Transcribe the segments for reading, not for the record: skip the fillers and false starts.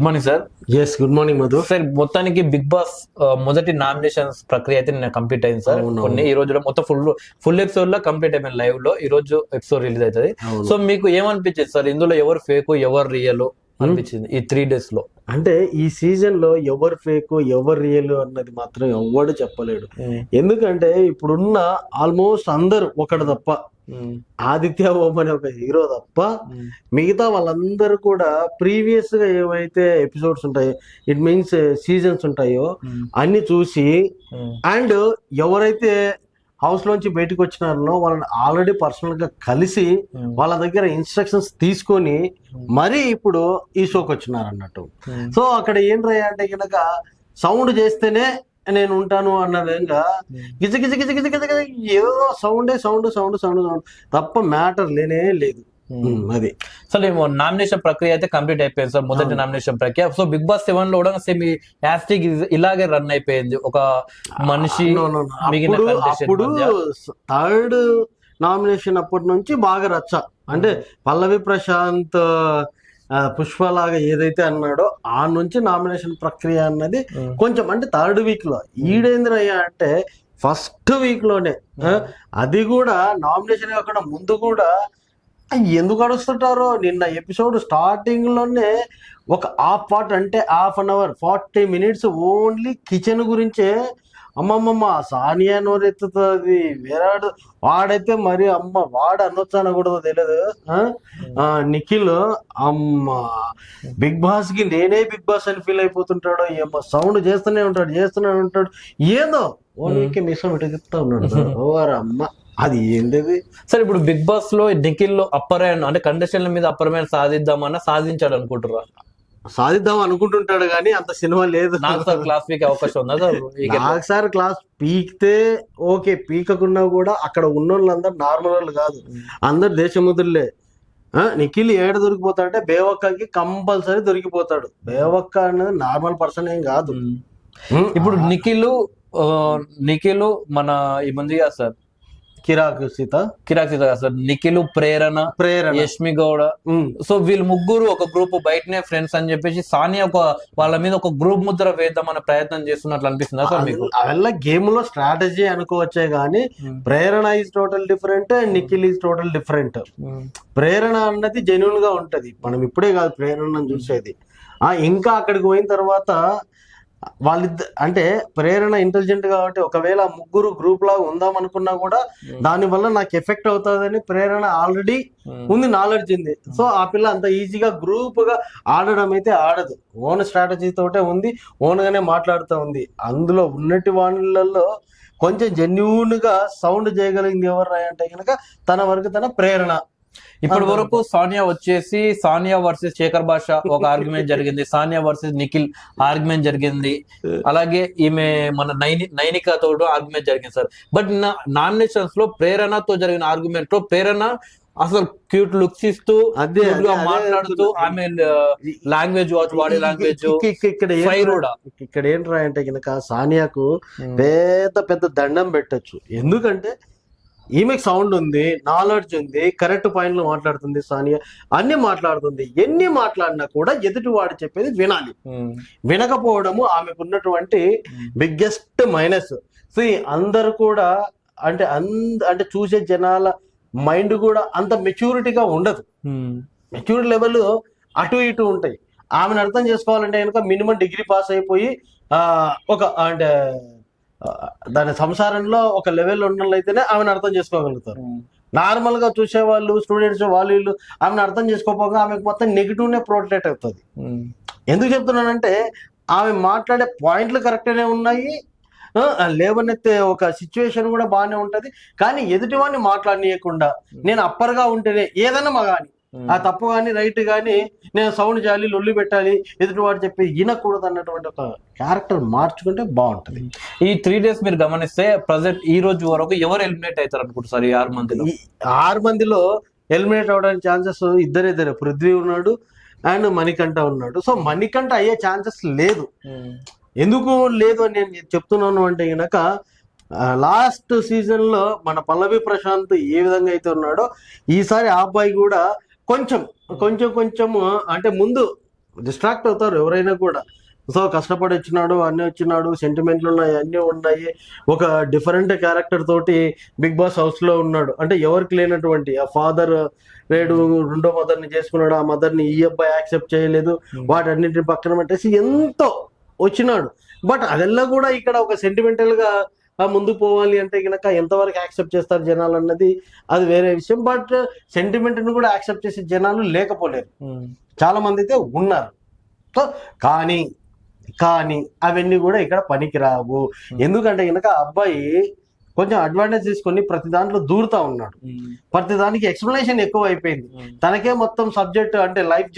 Good morning sir. Yes, good morning Madhu. Sir మొత్తానికి Bigg Boss మొదటి nominations ప్రక్రియ అయితే నిన్న కంప్లీట్ అయింది సార్. కొన్ని ఈ రోజు మొత్తం ఫుల్ ఎపిసోడ్ లో కంప్లీట్ అయిపోయింది లైవ్ లో. ఈ రోజు ఎపిసోడ్ రిలీజ్ అవుతుంది. సో మీకు ఏమనిపించింది సార్, ఇందులో ఎవరు ఫేక్ ఎవరు రియల్ అనిపించింది ఈ 3 days లో? అంటే ఈ సీజన్ లో ఎవరు ఫేక్ ఎవరు రియల్ అన్నది మాత్రం ఎవడు చెప్పలేడు. ఎందుకంటే ఇప్పుడున్న ఆల్మోస్ట్ అందరు ఒకటి తప్ప, ఆదిత్య ఓం అనే ఒక హీరో తప్ప మిగతా వాళ్ళందరూ కూడా ప్రీవియస్ గా ఏవైతే ఎపిసోడ్స్ ఉంటాయో, ఇట్ మీన్స్ సీజన్స్ ఉంటాయో అన్ని చూసి, అండ్ ఎవరైతే హౌస్ లోంచి బయటకు వచ్చినారనో వాళ్ళని ఆల్రెడీ పర్సనల్ గా కలిసి వాళ్ళ దగ్గర ఇన్స్ట్రక్షన్స్ తీసుకొని మరీ ఇప్పుడు ఈ షోకి వచ్చినారు అన్నట్టు. సో అక్కడ ఏంట్రయ్యా అంటే కనుక సౌండ్ చేస్తేనే నేను ఉంటాను అన్న విధంగా గిజ గిజ గిజ గిజ గిజ ఏదో సౌండ్ తప్ప మ్యాటర్ లేనే లేదు. అది అసలు నామినేషన్ ప్రక్రియ అయితే కంప్లీట్ అయిపోయింది సార్, మొదటి నామినేషన్ ప్రక్రియ. సో బిగ్ బాస్ 7 లో కూడా సేమ్ యాస్టిక్ ఇలాగే రన్ అయిపోయింది. ఒక మనిషి అప్పుడు థర్డ్ నామినేషన్ అప్పటి నుంచి బాగా రచ్చ. అంటే పల్లవి ప్రశాంత్ పుష్పలాగా ఏదైతే అన్నాడో ఆ నుంచి నామినేషన్ ప్రక్రియ అన్నది కొంచెం, అంటే థర్డ్ వీక్ లో ఈడేంద్రయ్య అంటే ఫస్ట్ వీక్ లోనే, అది కూడా నామినేషన్ కాకుండా ముందు కూడా ఎందుకు అడుస్తుంటారో. నిన్న ఎపిసోడ్ స్టార్టింగ్ లోనే ఒక హాఫ్ పార్ట్, అంటే half an hour 40 minutes only kitchen గురించే. అమ్మమ్మమ్మ సానియా నోరెత్తుతుంది, విరాడు వాడైతే మరి అమ్మ వాడు అనొచ్చు అనకూడదు తెలియదు. నిఖిల్ అమ్మ బిగ్ బాస్ కి నేనే బిగ్ బాస్ అని ఫీల్ అయిపోతుంటాడు. ఏమో సౌండ్ చేస్తూనే ఉంటాడు. ఏదో ఓన్లీ మిషన్ ఇటు చెప్తా ఉన్నాడు. ఓవర్ అమ్మ అది ఏంటది సార్. ఇప్పుడు బిగ్ బాస్ లో నిఖిల్ అప్పర్ హ్యాండ్, అంటే కంటెస్టెంట్ల మీద అప్పర్ హ్యాండ్ సాధిద్దామన్నా సాధించాడు అనుకుంటారా? సాధిద్దాం అనుకుంటుంటాడు కానీ అంత సినిమా లేదు. క్లాస్ పీక్ అవకాశం ఉందా సార్? ఒకసారి క్లాస్ పీకితే ఓకే, పీకకున్నా కూడా అక్కడ ఉన్న వాళ్ళందరూ నార్మల్ వాళ్ళు కాదు, అందరు దేశముద్రులే. నిఖిల్ ఏడ దొరికిపోతాడంటే బేవక్కకి కంపల్సరీ దొరికిపోతాడు. బేవక్క అనేది నార్మల్ పర్సన్ ఏం కాదు. ఇప్పుడు నిఖిల్ మన ఈ మంది కాదు సార్, కిరాక్ సీత సార్, నిఖిల్, ప్రేరణ, యష్మి గౌడ. సో వీళ్ళు ముగ్గురు ఒక గ్రూప్, బయటనే ఫ్రెండ్స్ అని చెప్పేసి సానియా వాళ్ళ మీద ఒక గ్రూప్ ముద్ర వేద్దామన్న ప్రయత్నం చేస్తున్నట్లు అనిపిస్తుందా సార్ మీకు? అవల్ల గేమ్ లో స్ట్రాటజీ అనుకోవచ్చే గానీ Prerana is total different, Nikhil is total different. Prerana అన్నది జెన్యున్ గా ఉంటది, మనం ఇప్పుడే కాదు ప్రేరణ చూసేది. ఇంకా అక్కడికి పోయిన తర్వాత వాళ్ళిద్దరు, అంటే ప్రేరణ ఇంటెలిజెంట్ కాబట్టి ఒకవేళ ముగ్గురు గ్రూప్ లాగా ఉందాం అనుకున్నా కూడా దాని వల్ల నాకు ఎఫెక్ట్ అవుతుందని ప్రేరణ ఆల్రెడీ ఉంది, నాలెడ్జ్ ఉంది. సో ఆ పిల్ల అంత ఈజీగా గ్రూప్ గా ఆడడం అయితే ఆడదు, ఓన్ స్ట్రాటజీ తోటే ఉంది, ఓన్ గానే మాట్లాడుతూ ఉంది. అందులో ఉన్నటి వాళ్ళల్లో కొంచెం జెన్యూన్ గా సౌండ్ చేయగలిగింది ఎవరు అంటే కనుక తన వరకు తన ప్రేరణ. ఇప్పటి వరకు సానియా వచ్చేసి సానియా వర్సెస్ శేఖర్ భాష ఒక ఆర్గ్యుమెంట్ జరిగింది, సానియా వర్సెస్ నిఖిల్ ఆర్గ్యుమెంట్ జరిగింది, అలాగే ఈమె మన నైనికాతో ఆర్గ్యుమెంట్ జరిగింది సార్. బట్ నామినేషన్స్ లో ప్రేరణతో జరిగిన ఆర్గ్యుమెంట్ లో ప్రేరణ అసలు క్యూట్ లుక్స్ ఇస్తూ మాట్లాడుతూ ఆమె లాంగ్వేజ్ బాడీ లాంగ్వేజ్ ఇక్కడ ఏంట్రా అంటే కనుక సానియాకు పెద్ద దండం పెట్టచ్చు. ఎందుకంటే ఈమెకి సౌండ్ ఉంది, నాలెడ్జ్ ఉంది, కరెక్ట్ పాయింట్ లో మాట్లాడుతుంది సానియా, అన్ని మాట్లాడుతుంది. ఎన్ని మాట్లాడినా కూడా ఎదుటి వాడు చెప్పేది వినాలి. వినకపోవడము ఆమెకు ఉన్నటువంటి బిగ్గెస్ట్ మైనస్. సో అందరు కూడా అంటే చూసే జనాల మైండ్ కూడా అంత మెచ్యూరిటీగా ఉండదు, మెచ్యూరిటీ లెవెల్ అటు ఇటు ఉంటాయి. ఆమెను అర్థం చేసుకోవాలంటే కనుక మినిమం డిగ్రీ పాస్ అయిపోయి ఒక అంటే దాని సంసారంలో ఒక లెవెల్లో ఉన్నట్లయితేనే ఆమెను అర్థం చేసుకోగలుగుతారు. నార్మల్ గా చూసే వాళ్ళు స్టూడెంట్స్ వాళ్ళు ఆమెను అర్థం చేసుకోకపోగా ఆమెకు మొత్తం నెగిటివ్ నే ప్రొటెక్ట్ అవుతుంది. ఎందుకు చెప్తున్నానంటే ఆమె మాట్లాడే పాయింట్లు కరెక్ట్గానే ఉన్నాయి, లేవనెత్తే ఒక సిచ్యువేషన్ కూడా బాగానే ఉంటది. కానీ ఎదుటివాడిని మాట్లాడనీయకుండా నేను అప్పర్గా ఉంటేనే ఏదైనా మగాని ఆ తప్పు కానీ రైట్ కానీ నేను సౌండ్ చేయాలి, లొల్లి పెట్టాలి, ఎదుటివాడు చెప్పి వినకూడదు అన్నటువంటి ఒక క్యారెక్టర్ మార్చుకుంటే బాగుంటది. ఈ 3 days మీరు గమనిస్తే ప్రజెంట్ ఈ రోజు వరకు ఎవరు ఎలిమినేట్ అవుతారు అనుకుంటారు? ఈ 6 మందిలో ఎలిమినేట్ అవడానికి ఛాన్సెస్ ఇద్దరే, పృథ్వీ ఉన్నాడు అండ్ మణికంఠ ఉన్నాడు. సో మణికంఠ అయ్యే ఛాన్సెస్ లేదు. ఎందుకు లేదు అని నేను చెప్తున్నాను అంటే గనక లాస్ట్ సీజన్ లో మన పల్లవి ప్రశాంత్ ఏ విధంగా అయితే ఉన్నాడో ఈసారి ఆ అబ్బాయి కూడా కొంచెం అంటే ముందు డిస్ట్రాక్ట్ అవుతారు ఎవరైనా కూడా. సో కష్టపడి వచ్చినాడు, అన్నీ వచ్చినాడు, సెంటిమెంట్లు ఉన్నాయి, అన్నీ ఉన్నాయి, ఒక డిఫరెంట్ క్యారెక్టర్ తోటి బిగ్ బాస్ హౌస్ లో ఉన్నాడు. అంటే ఎవరికి లేనటువంటి ఆ ఫాదర్ లేడు, రెండో మదర్ని చేసుకున్నాడు, ఆ మదర్ని ఈ అబ్బాయి యాక్సెప్ట్ చేయలేదు, వాటన్నింటిని పక్కన పెట్టేసి ఎంతో వచ్చినాడు. బట్ అదెల్లా కూడా ఇక్కడ ఒక సెంటిమెంటల్ గా ముందుకు పోవాలి అంటే కనుక ఎంతవరకు యాక్సెప్ట్ చేస్తారు జనాలు అన్నది అది వేరే విషయం. బట్ సెంటిమెంట్ ని కూడా యాక్సెప్ట్ చేసే జనాలు లేకపోలేరు, చాలా మంది అయితే ఉన్నారు. సో కానీ అవన్నీ కూడా ఇక్కడ పనికిరావు. ఎందుకంటే కనుక అబ్బాయి కొంచెం అడ్వాంటేజ్ తీసుకొని ప్రతి దాంట్లో దూరుతా ఉన్నాడు, ప్రతి దానికి ఎక్స్ప్లెనేషన్ ఎక్కువ అయిపోయింది. తనకే మొత్తం సబ్జెక్ట్ అంటే లైఫ్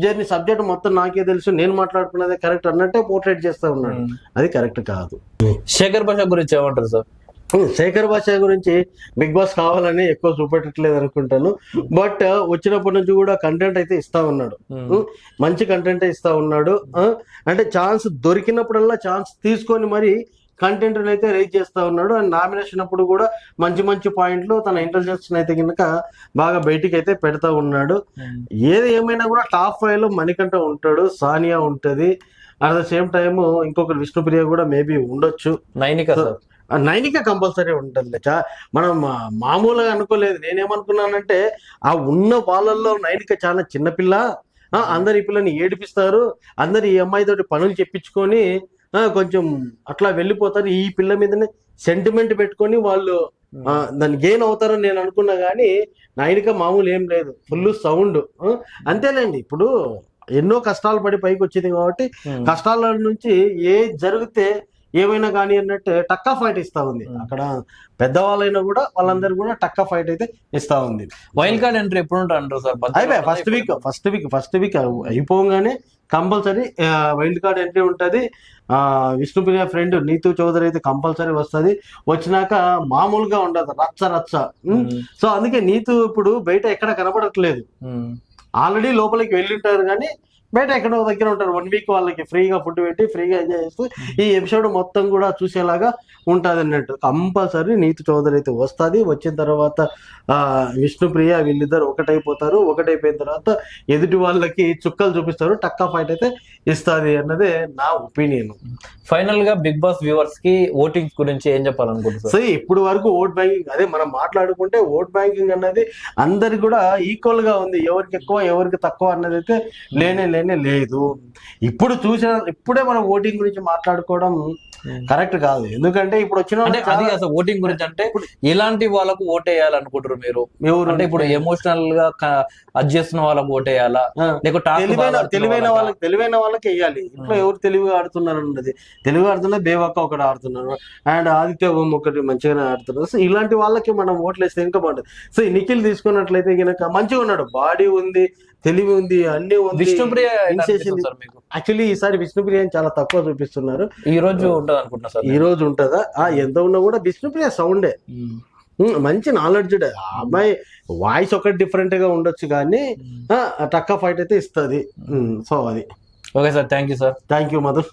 జర్నీ సబ్జెక్ట్ మొత్తం నాకే తెలుసు, నేను మాట్లాడుకున్నదే కరెక్ట్ అన్నట్టే పోర్ట్రేట్ చేస్తా ఉన్నాడు. అది కరెక్ట్ కాదు. శేఖర్ భాష గురించి ఏమంటారు సార్? శేఖర్ భాష గురించి బిగ్ బాస్ కావాలని ఎక్కువ చూపెట్టట్లేదు అనుకుంటాను. బట్ వచ్చినప్పటి నుంచి కూడా కంటెంట్ అయితే ఇస్తా ఉన్నాడు, మంచి కంటెంట్ ఇస్తా ఉన్నాడు. అంటే ఛాన్స్ దొరికినప్పుడల్లా ఛాన్స్ తీసుకొని మరి కంటెంట్ అయితే రేజ్ చేస్తా ఉన్నాడు. అండ్ నామినేషన్ అప్పుడు కూడా మంచి మంచి పాయింట్లు తన ఇంటెలిజెన్స్ అయితే కనుక బాగా బయటికి అయితే పెడతా ఉన్నాడు. ఏది ఏమైనా కూడా టాప్ 5 లో మణికంఠ ఉంటాడు, సానియా ఉంటది, అట్ ద సేమ్ టైమ్ ఇంకొకరు విష్ణుప్రియ కూడా మేబీ ఉండొచ్చు, నైనిక కంపల్సరీ ఉంటుంది. మనం మామూలుగా అనుకోలేదు. నేనేమనుకున్నానంటే ఆ ఉన్న వాళ్ళల్లో నైనిక చాలా చిన్నపిల్ల, అందరు ఈ పిల్లని ఏడిపిస్తారు, అందరు ఈ అమ్మాయి తోటి పనులు చెప్పించుకొని కొంచెం అట్లా వెళ్ళిపోతారు, ఈ పిల్ల మీదనే సెంటిమెంట్ పెట్టుకొని వాళ్ళు దాన్ని గెయిన్ అవుతారని నేను అనుకున్నా. కానీ నైనిక మామూలు ఏం లేదు, ఫుల్ సౌండ్. అంతేలేండి, ఇప్పుడు ఎన్నో కష్టాలు పడి పైకి వచ్చింది కాబట్టి కష్టాల నుంచి ఏ జరిగితే ఏమైనా కానీ అన్నట్టు టక్కా ఫైట్ ఇస్తా ఉంది. అక్కడ పెద్దవాళ్ళైనా కూడా వాళ్ళందరూ కూడా టక్కా ఫైట్ అయితే ఇస్తా ఉంది. వైల్డ్ కార్డ్ ఎంట్రీ ఎప్పుడు ఉంటారు సార్? అయిపోయి ఫస్ట్ వీక్ అయిపోగానే కంపల్సరీ వైల్డ్ కార్డ్ ఎంట్రీ ఉంటుంది. విష్ణుప్రియ ఫ్రెండ్ నీతు చౌదరి అయితే కంపల్సరీ వస్తుంది. వచ్చినాక మామూలుగా ఉండదు, రచ్చ. సో అందుకే నీతు ఇప్పుడు బయట ఎక్కడ కనపడట్లేదు, ఆల్రెడీ లోపలికి వెళ్ళింటారు కానీ బయట ఎక్కడో దగ్గర ఉంటారు. 1 వీక్ వాళ్ళకి ఫ్రీగా ఫుడ్ పెట్టి ఫ్రీగా ఎంజాయ్ చేస్తూ ఈ ఎపిసోడ్ మొత్తం కూడా చూసేలాగా ఉంటుంది అన్నట్టు. కంపల్సరీ నీతు చౌదరి అయితే వస్తుంది. వచ్చిన తర్వాత విష్ణుప్రియ వీళ్ళిద్దరు ఒకటైపోతారు. ఒకటైపోయిన తర్వాత ఎదుటి వాళ్ళకి చుక్కలు చూపిస్తారు, టక్కా ఫైట్ అయితే ఇస్తుంది అన్నదే నా ఒపీనియన్. ఫైనల్ గా బిగ్ బాస్ వ్యూవర్స్ కి ఓటింగ్స్ గురించి ఏం చెప్పాలనుకుంటున్నారు? సో ఇప్పుడు వరకు ఓట్ బ్యాంకింగ్ అదే మనం మాట్లాడుకుంటే ఓట్ బ్యాంకింగ్ అన్నది అందరికి కూడా ఈక్వల్ గా ఉంది, ఎవరికి ఎక్కువ ఎవరికి తక్కువ అన్నది అయితే లేనే లేదు. ఇప్పుడే మనం ఓటింగ్ గురించి మాట్లాడుకోవడం కరెక్ట్ కాదు. ఎందుకంటే ఇప్పుడు వచ్చిన అది అసలు ఓటింగ్ గురించి అంటే ఎలాంటి వాళ్ళకు ఓట్ వేయాలనుకుంటారు మీరు? అంటే ఇప్పుడు ఎమోషనల్ గా అది చేస్తున్న వాళ్ళకు ఓట్ వేయాలా, లేకపోతే తెలివైన వాళ్ళకి వేయాలి. ఇంట్లో ఎవరు తెలివిగా ఆడుతున్నారు అన్నది, తెలివిగా ఆడుతున్నా బేవక్క ఒకటి ఆడుతున్నారు, అండ్ ఆదిత్య ఓం ఒకటి మంచిగానే ఆడుతున్నారు. సో ఇలాంటి వాళ్ళకి మనం ఓట్లు వేస్తే ఇంకా బాగుంటుంది. సో ఈ నిఖిల్ తీసుకున్నట్లయితే కనుక మంచిగా ఉన్నాడు, బాడీ ఉంది, తెలివి ఉంది, అన్ని ఉంది. విష్ణుప్రియ యాక్చువల్లీ ఈసారి విష్ణుప్రియ చాలా తక్కువ చూపిస్తున్నారు. ఈ రోజు ఉంటది అనుకుంటున్నా సార్. ఈ రోజు ఉంటదా? ఎంత ఉన్నా కూడా విష్ణుప్రియ సౌండే, మంచి నాలెడ్జ్. ఆ అమ్మాయి వాయిస్ ఒకటి డిఫరెంట్ గా ఉండొచ్చు కానీ టక్కా ఫైట్ అయితే ఇస్తుంది. సో అది okay sir, thank you sir. Thank you Madhu.